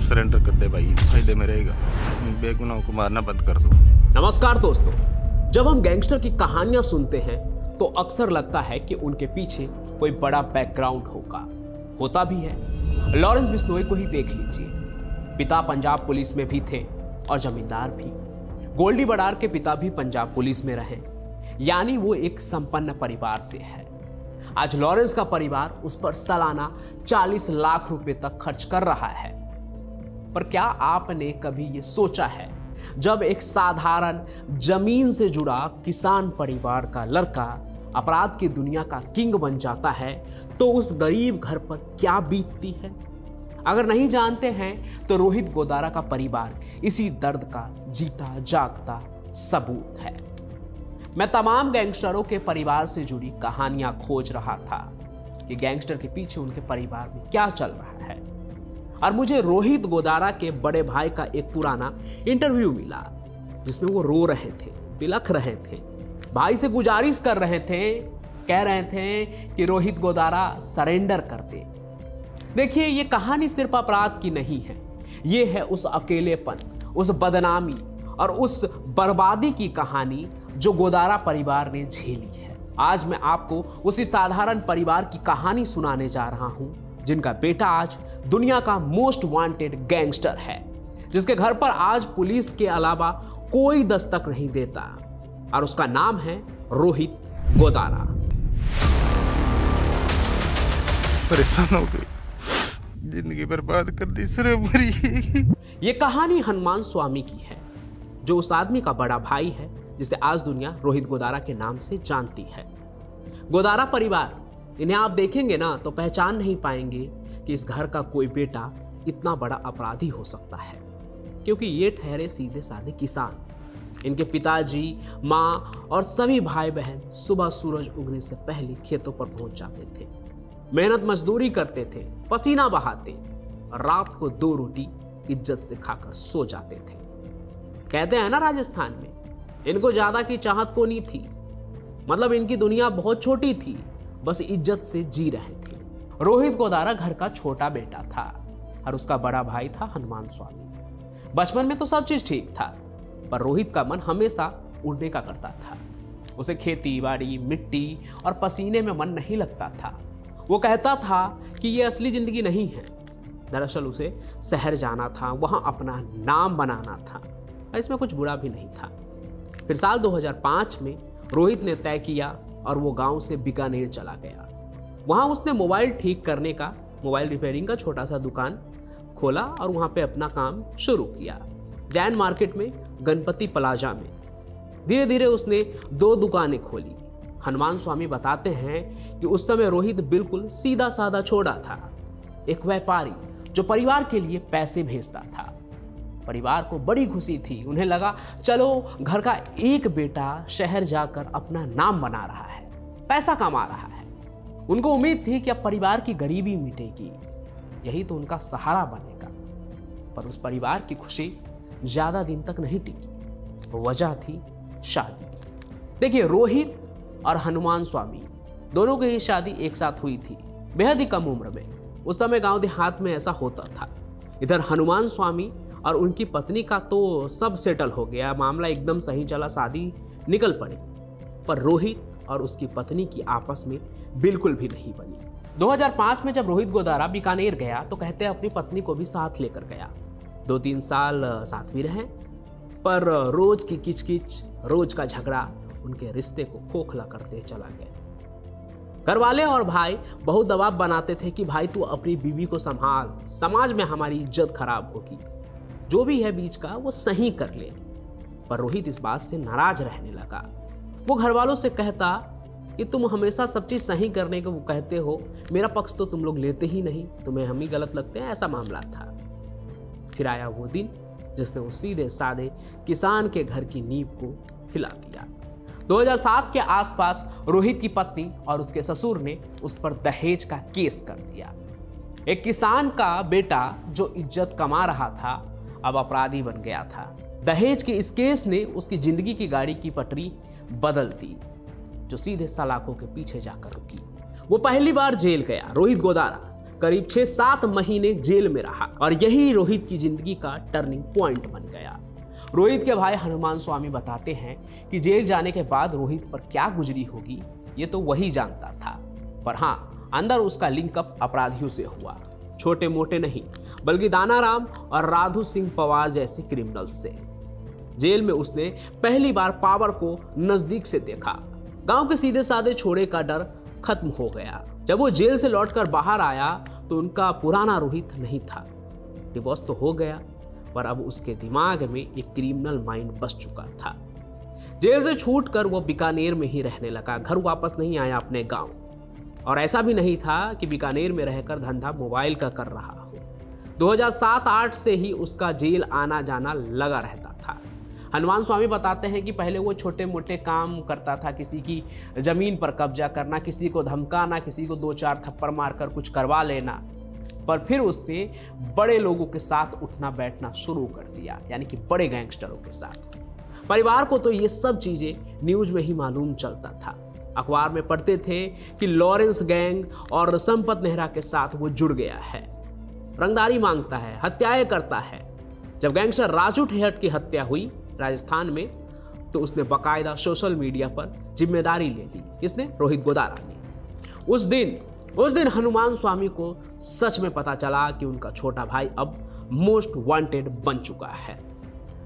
Surrender कर दे भाई, फायदे में रहेगा। बेगुनाहों को मारना बंद कर दो। नमस्कार दोस्तों, जब हम गैंगस्टर की कहानियां सुनते हैं तो अक्सर लगता है कि उनके पीछे कोई बड़ा बैकग्राउंड होता भी है। लॉरेंस बिश्नोई को ही देख लीजिए, पिता पंजाब पुलिस में भी थे और जमींदार भी। गोल्डी बराड़ के पिता भी पंजाब पुलिस में रहे, यानी वो एक संपन्न परिवार से है। आज लॉरेंस का परिवार उस पर सालाना 40 लाख रुपए तक खर्च कर रहा है। पर क्या आपने कभी ये सोचा है, जब एक साधारण जमीन से जुड़ा किसान परिवार का लड़का अपराध की दुनिया का किंग बन जाता है तो उस गरीब घर पर क्या बीतती है? अगर नहीं जानते हैं तो रोहित गोदारा का परिवार इसी दर्द का जीता जागता सबूत है। मैं तमाम गैंगस्टरों के परिवार से जुड़ी कहानियां खोज रहा था कि गैंगस्टर के पीछे उनके परिवार में क्या चल रहा है, और मुझे रोहित गोदारा के बड़े भाई का एक पुराना इंटरव्यू मिला जिसमें वो रो रहे थे, बिलख रहे थे, भाई से गुजारिश कर रहे थे, कह रहे थे कि रोहित गोदारा सरेंडर कर दे। देखिए, ये कहानी सिर्फ अपराध की नहीं है, ये है उस अकेलेपन, उस बदनामी और उस बर्बादी की कहानी जो गोदारा परिवार ने झेली है। आज मैं आपको उसी साधारण परिवार की कहानी सुनाने जा रहा हूं जिनका बेटा आज दुनिया का मोस्ट वांटेड गैंगस्टर है, जिसके घर पर आज पुलिस के अलावा कोई दस्तक नहीं देता, और उसका नाम है रोहित गोदारा। परेशान हो गई, जिंदगी बर्बाद कर दी सर मेरी। ये कहानी हनुमान स्वामी की है, जो उस आदमी का बड़ा भाई है जिसे आज दुनिया रोहित गोदारा के नाम से जानती है। गोदारा परिवार, इन्हें आप देखेंगे ना तो पहचान नहीं पाएंगे कि इस घर का कोई बेटा इतना बड़ा अपराधी हो सकता है, क्योंकि ये ठहरे सीधे साधे किसान। इनके पिताजी, माँ और सभी भाई बहन सुबह सूरज उगने से पहले खेतों पर पहुंच जाते थे, मेहनत मजदूरी करते थे, पसीना बहाते, और रात को 2 रोटी इज्जत से खाकर सो जाते थे। कहते हैं ना राजस्थान में, इनको ज्यादा की चाहत को नहीं थी, मतलब इनकी दुनिया बहुत छोटी थी, बस इज्जत से जी रहे थे। रोहित गोदारा घर का छोटा बेटा था और उसका बड़ा भाई था हनुमान स्वामी। बचपन में तो सब चीज ठीक था, पर रोहित का मन हमेशा उड़ने का करता था। उसे खेती बाड़ी, मिट्टी और पसीने में मन नहीं लगता था। वो कहता था कि ये असली जिंदगी नहीं है। दरअसल उसे शहर जाना था, वहां अपना नाम बनाना था, इसमें कुछ बुरा भी नहीं था। फिर साल 2005 में रोहित ने तय किया और वो गांव से बीकानेर चला गया। वहां उसने मोबाइल ठीक करने का, मोबाइल रिपेयरिंग का छोटा सा दुकान खोला और वहां पे अपना काम शुरू किया, जैन मार्केट में, गणपति प्लाजा में। धीरे धीरे उसने 2 दुकानें खोली। हनुमान स्वामी बताते हैं कि उस समय रोहित बिल्कुल सीधा साधा छोड़ा था, एक व्यापारी जो परिवार के लिए पैसे भेजता था। परिवार को बड़ी खुशी थी, उन्हें लगा चलो घर का एक बेटा शहर जाकर अपना नाम बना रहा है, पैसा कमा रहा है। उनको उम्मीद थी कि अब परिवार की गरीबी मिटेगी, यही तो उनका सहारा बनेगा। पर उस परिवार की खुशी ज्यादा दिन तक नहीं टिकी, वजह थी शादी। देखिए, रोहित और हनुमान स्वामी दोनों की ही शादी एक साथ हुई थी, बेहद ही कम उम्र में। उस समय गांव देहात में ऐसा होता था। इधर हनुमान स्वामी और उनकी पत्नी का तो सब सेटल हो गया, मामला एकदम सही चला, शादी निकल पड़ी। पर रोहित और उसकी पत्नी की आपस में बिल्कुल भी नहीं बनी। 2005 में जब रोहित गोदारा बीकानेर गया तो कहते हैं अपनी पत्नी को भी साथ लेकर गया। 2-3 साल साथ भी रहे, पर रोज की किचकिच, रोज का झगड़ा उनके रिश्ते को खोखला करते चला गया। घरवाले और भाई बहुत दबाव बनाते थे कि भाई तू अपनी बीवी को संभाल, समाज में हमारी इज्जत खराब होगी, जो भी है बीच का वो सही कर ले। पर रोहित इस बात से नाराज रहने लगा। वो घर वालों से कहता कि तुम हमेशा सब चीज सही करने को कहते हो, मेरा पक्ष तो तुम लोग लेते ही नहीं, तुम्हें हम ही गलत लगते हैं, ऐसा मामला था। फिर आया वो दिन जिसने वो सीधे साधे किसान के घर की नींव को हिला दिया। 2007 के आसपास रोहित की पत्नी और उसके ससुर ने उस पर दहेज का केस कर दिया। एक किसान का बेटा जो इज्जत कमा रहा था अब अपराधी बन गया था। दहेज के इस केस ने उसकी जिंदगी की गाड़ी की पटरी बदल दी, जो सीधे सलाखों के पीछे जाकर रुकी। वो पहली बार जेल गया। रोहित गोदारा करीब 6-7 महीने जेल में रहा और यही रोहित की जिंदगी का टर्निंग पॉइंट बन गया। रोहित के भाई हनुमान स्वामी बताते हैं कि जेल जाने के बाद रोहित पर क्या गुजरी होगी ये तो वही जानता था, पर हाँ, अंदर उसका लिंकअप अपराधियों से हुआ, छोटे मोटे नहीं बल्कि दानाराम और राधू सिंह पवार जैसे क्रिमिनल्स से। जेल में उसने पहली बार पावर को नजदीक से देखा। गांव के सीधे साधे छोरे का डर खत्म हो गया। जब वो जेल से लौटकर बाहर आया तो उनका पुराना रोहित नहीं था। डिवोर्स तो हो गया, पर अब उसके दिमाग में एक क्रिमिनल माइंड बस चुका था। जेल से छूटकर वो बीकानेर में ही रहने लगा, घर वापस नहीं आया अपने गांव। और ऐसा भी नहीं था कि बीकानेर में रहकर धंधा मोबाइल का कर रहा हो। 2007-8 से ही उसका जेल आना जाना लगा रहता था। हनुमान स्वामी बताते हैं कि पहले वो छोटे मोटे काम करता था, किसी की जमीन पर कब्जा करना, किसी को धमकाना, किसी को 2-4 थप्पड़ मारकर कुछ करवा लेना, पर फिर उसने बड़े लोगों के साथ उठना बैठना शुरू कर दिया, यानी कि बड़े गैंगस्टरों के साथ। परिवार को तो ये सब चीजें न्यूज में ही मालूम चलता था। अखबार में पढ़ते थे कि लॉरेंस गैंग और संपत नेहरा के साथ वो जुड़ गया है, रंगदारी मांगता है, हत्याएं करता है। जब गैंगस्टर राजू ठेहट की हत्या हुई राजस्थान में, तो उसने बाकायदा सोशल मीडिया पर जिम्मेदारी ले ली। इसने रोहित गोदारा ने। उस दिन हनुमान स्वामी को सच में पता चला कि उनका छोटा भाई अब मोस्ट वांटेड बन चुका है।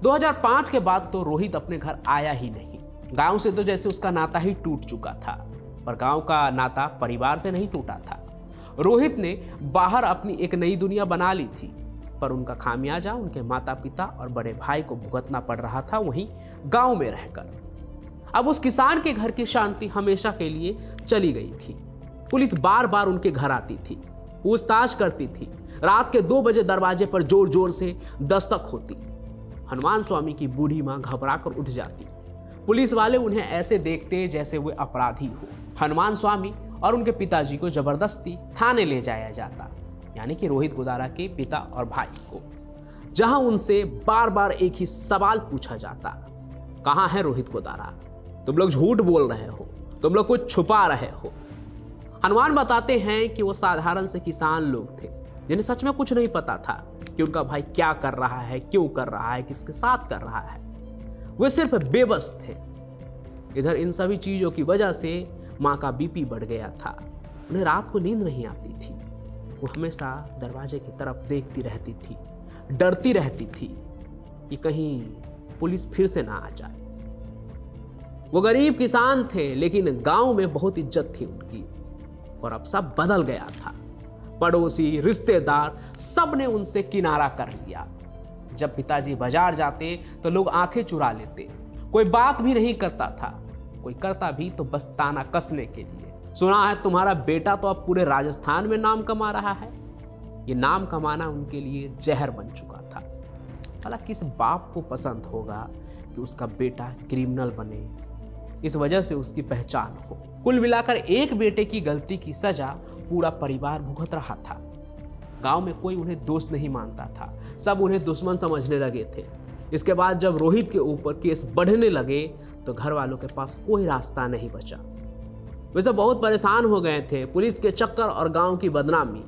2005 के बाद तो रोहित अपने घर आया ही नहीं। गांव से तो जैसे उसका नाता ही टूट चुका था, पर गांव का नाता परिवार से नहीं टूटा था। रोहित ने बाहर अपनी एक नई दुनिया बना ली थी, पर उनका खामियाजा उनके माता पिता और बड़े भाई को भुगतना पड़ रहा था वहीं गांव में रहकर। अब उस किसान के घर की शांति हमेशा के लिए चली गई थी। पुलिस बार बार उनके घर आती थी, पूछताछ करती थी। रात के 2 बजे दरवाजे पर जोर जोर से दस्तक होती। हनुमान स्वामी की बूढ़ी मां घबराकर उठ जाती। पुलिस वाले उन्हें ऐसे देखते जैसे वे अपराधी हो। हनुमान स्वामी और उनके पिताजी को जबरदस्ती थाने ले जाया जाता, यानी कि रोहित गोदारा के पिता और भाई को, जहां उनसे बार बार एक ही सवाल पूछा जाता, कहां है रोहित गोदारा? तुम लोग झूठ बोल रहे हो, तुम लोग कुछ छुपा रहे हो। हनुमान बताते हैं कि वो साधारण से किसान लोग थे जिन्हें सच में कुछ नहीं पता था कि उनका भाई क्या कर रहा है, क्यों कर रहा है, किसके साथ कर रहा है। वे सिर्फ बेबस थे। इधर इन सभी चीजों की वजह से मां का बीपी बढ़ गया था। उन्हें रात को नींद नहीं आती थी। वो हमेशा दरवाजे की तरफ देखती रहती थी, डरती रहती थी कि कहीं पुलिस फिर से ना आ जाए। वो गरीब किसान थे, लेकिन गांव में बहुत इज्जत थी उनकी। और अब सब बदल गया था। पड़ोसी, रिश्तेदार, सब ने उनसे किनारा कर लिया। जब पिताजी बाजार जाते तो लोग आंखें चुरा लेते। कोई बात भी नहीं करता था, कोई करता भी तो बस ताना कसने के लिए। सुना है तुम्हारा बेटा तो अब पूरे राजस्थान में नाम कमा रहा है। ये नाम कमाना उनके लिए जहर बन चुका था। भला किस बाप को पसंद होगा कि उसका बेटा क्रिमिनल बने, इस वजह से उसकी पहचान हो। कुल मिलाकर एक बेटे की गलती की सजा पूरा परिवार भुगत रहा था। गांव में कोई उन्हें दोस्त नहीं मानता था, सब उन्हें दुश्मन समझने लगे थे। इसके बाद जब रोहित के ऊपर केस बढ़ने लगे तो घर वालों के पास कोई रास्ता नहीं बचा। वे सब बहुत परेशान हो गए थे। पुलिस के चक्कर और गांव की बदनामी,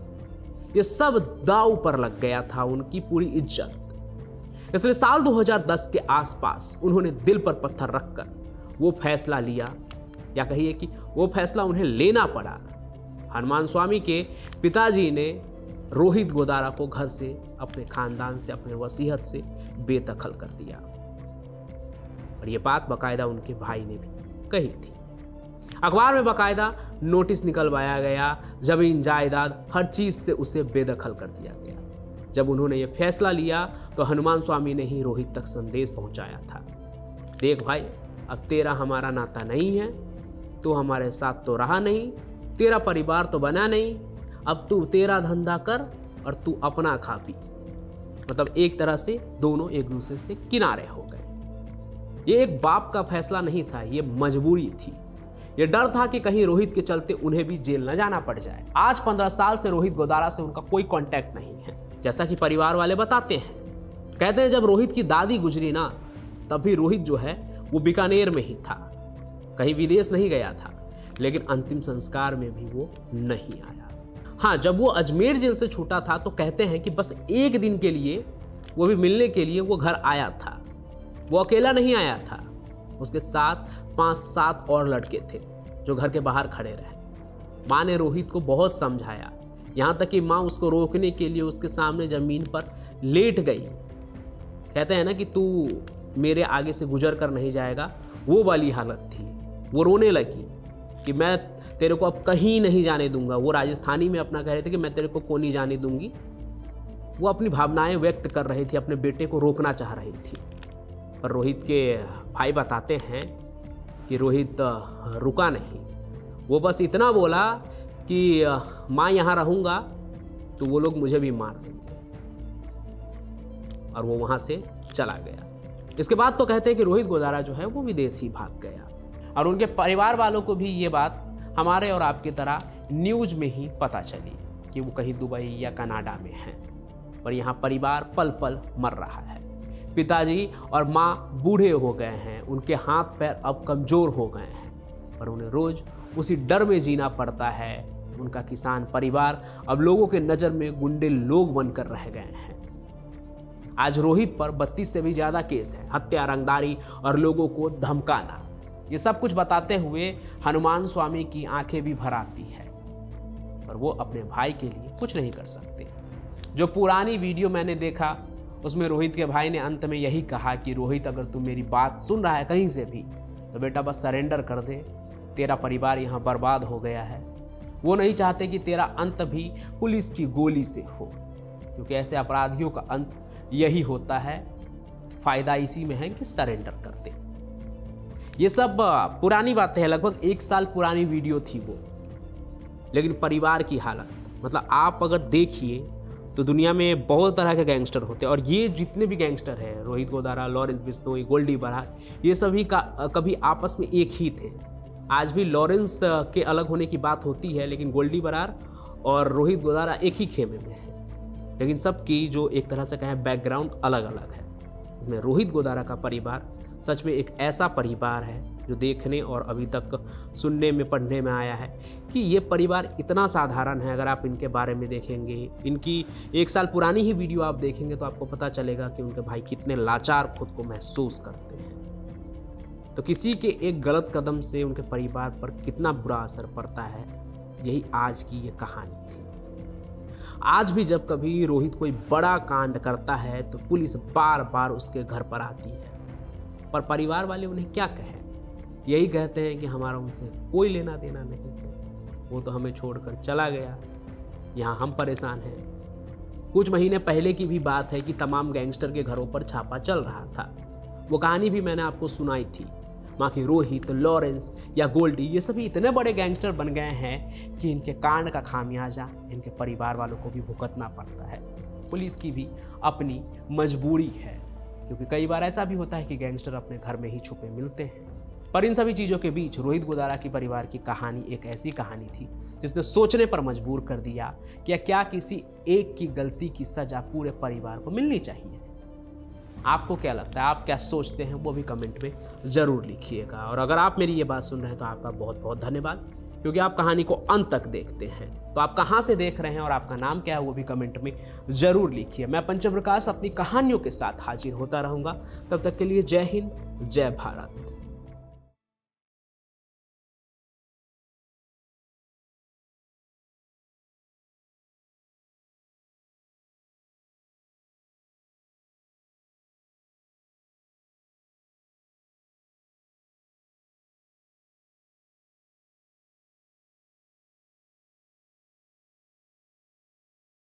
ये सब दांव पर लग गया था उनकी पूरी इज्जत। इसलिए साल 2010 के आसपास उन्होंने दिल पर पत्थर रखकर वो फैसला लिया, या कहिए कि वो फैसला उन्हें लेना पड़ा। हनुमान स्वामी के पिताजी ने रोहित गोदारा को घर से, अपने खानदान से, अपने वसीयत से बेदखल कर दिया। और ये बात बाकायदा उनके भाई ने भी कही थी। अखबार में बाकायदा नोटिस निकलवाया गया, जमीन जायदाद हर चीज से उसे बेदखल कर दिया गया। जब उन्होंने ये फैसला लिया तो हनुमान स्वामी ने ही रोहित तक संदेश पहुंचाया था, देख भाई, अब तेरा हमारा नाता नहीं है, तू हमारे साथ तो रहा नहीं, तेरा परिवार तो बना नहीं, अब तू तेरा धंधा कर और तू अपना खा पी। मतलब एक तरह से दोनों एक दूसरे से किनारे हो गए। ये एक बाप का फैसला नहीं था, ये मजबूरी थी। ये डर था कि कहीं रोहित के चलते उन्हें भी जेल न जाना पड़ जाए। आज 15 साल से रोहित गोदारा से उनका कोई कांटेक्ट नहीं है, जैसा कि परिवार वाले बताते हैं। कहते हैं जब रोहित की दादी गुजरी ना, तब भी रोहित जो है वो बीकानेर में ही था, कहीं विदेश नहीं गया था। लेकिन अंतिम संस्कार में भी वो नहीं आया। हाँ, जब वो अजमेर जेल से छूटा था तो कहते हैं कि बस एक दिन के लिए, वो भी मिलने के लिए, वो घर आया था। वो अकेला नहीं आया था, उसके साथ 5-7 और लड़के थे जो घर के बाहर खड़े रहे। माँ ने रोहित को बहुत समझाया, यहाँ तक कि माँ उसको रोकने के लिए उसके सामने ज़मीन पर लेट गई। कहते हैं ना कि तू मेरे आगे से गुजर कर नहीं जाएगा, वो वाली हालत थी। वो रोने लगी कि मैं तेरे को अब कहीं नहीं जाने दूंगा। वो राजस्थानी में अपना कह रहे थे कि मैं तेरे को नहीं जाने दूंगी। वो अपनी भावनाएं व्यक्त कर रही थी, अपने बेटे को रोकना चाह रही थी। पर रोहित के भाई बताते हैं कि रोहित रुका नहीं। वो बस इतना बोला कि माँ यहाँ रहूँगा तो वो लोग मुझे भी मार देंगे, और वो वहाँ से चला गया। इसके बाद तो कहते हैं कि रोहित गोदारा जो है वो विदेश ही भाग गया, और उनके परिवार वालों को भी ये बात हमारे और आपकी तरह न्यूज में ही पता चली कि वो कहीं दुबई या कनाडा में हैं, पर यहाँ परिवार पल पल मर रहा है। पिताजी और माँ बूढ़े हो गए हैं, उनके हाथ पैर अब कमज़ोर हो गए हैं, पर उन्हें रोज़ उसी डर में जीना पड़ता है। उनका किसान परिवार अब लोगों के नज़र में गुंडे लोग बनकर रह गए हैं। आज रोहित पर 32 से भी ज़्यादा केस है, हत्या, रंगदारी और लोगों को धमकाना। ये सब कुछ बताते हुए हनुमान स्वामी की आंखें भी भर आती है, पर वो अपने भाई के लिए कुछ नहीं कर सकते। जो पुरानी वीडियो मैंने देखा उसमें रोहित के भाई ने अंत में यही कहा कि रोहित, अगर तू मेरी बात सुन रहा है कहीं से भी, तो बेटा बस सरेंडर कर दे, तेरा परिवार यहाँ बर्बाद हो गया है। वो नहीं चाहते कि तेरा अंत भी पुलिस की गोली से हो, क्योंकि ऐसे अपराधियों का अंत यही होता है। फायदा इसी में है कि सरेंडर कर दे। ये सब पुरानी बातें हैं, लगभग 1 साल पुरानी वीडियो थी वो। लेकिन परिवार की हालत, मतलब आप अगर देखिए तो दुनिया में बहुत तरह के गैंगस्टर होते हैं, और ये जितने भी गैंगस्टर हैं, रोहित गोदारा, लॉरेंस बिश्नोई, गोल्डी बरार, ये सभी का कभी आपस में एक ही थे। आज भी लॉरेंस के अलग होने की बात होती है, लेकिन गोल्डी बरार और रोहित गोदारा एक ही खेमे में है। लेकिन सबकी जो एक तरह से कहें बैकग्राउंड अलग अलग है। इसमें रोहित गोदारा का परिवार सच में एक ऐसा परिवार है जो देखने और अभी तक सुनने में, पढ़ने में आया है कि ये परिवार इतना साधारण है। अगर आप इनके बारे में देखेंगे, इनकी 1 साल पुरानी ही वीडियो आप देखेंगे तो आपको पता चलेगा कि उनके भाई कितने लाचार खुद को महसूस करते हैं। तो किसी के एक गलत कदम से उनके परिवार पर कितना बुरा असर पड़ता है, यही आज की ये कहानी थी। आज भी जब कभी रोहित कोई बड़ा कांड करता है तो पुलिस बार बार उसके घर पर आती है, पर परिवार वाले उन्हें क्या कहें? यही कहते हैं कि हमारा उनसे कोई लेना देना नहीं है, वो तो हमें छोड़कर चला गया, यहाँ हम परेशान हैं। कुछ महीने पहले की भी बात है कि तमाम गैंगस्टर के घरों पर छापा चल रहा था। वो कहानी भी मैंने आपको सुनाई थी। बाकी रोहित, लॉरेंस या गोल्डी, ये सभी इतने बड़े गैंगस्टर बन गए हैं कि इनके कांड का खामियाजा इनके परिवार वालों को भी भुगतना पड़ता है। पुलिस की भी अपनी मजबूरी है, क्योंकि कई बार ऐसा भी होता है कि गैंगस्टर अपने घर में ही छुपे मिलते हैं। पर इन सभी चीज़ों के बीच रोहित गोदारा की परिवार की कहानी एक ऐसी कहानी थी जिसने सोचने पर मजबूर कर दिया कि क्या किसी एक की गलती की सजा पूरे परिवार को मिलनी चाहिए। आपको क्या लगता है, आप क्या सोचते हैं, वो भी कमेंट में ज़रूर लिखिएगा। और अगर आप मेरी ये बात सुन रहे हैं तो आपका बहुत बहुत धन्यवाद, क्योंकि आप कहानी को अंत तक देखते हैं। तो आप कहाँ से देख रहे हैं और आपका नाम क्या है वो भी कमेंट में ज़रूर लिखिए। मैं पंचम प्रकाश अपनी कहानियों के साथ हाजिर होता रहूँगा। तब तक के लिए जय हिंद, जय भारत।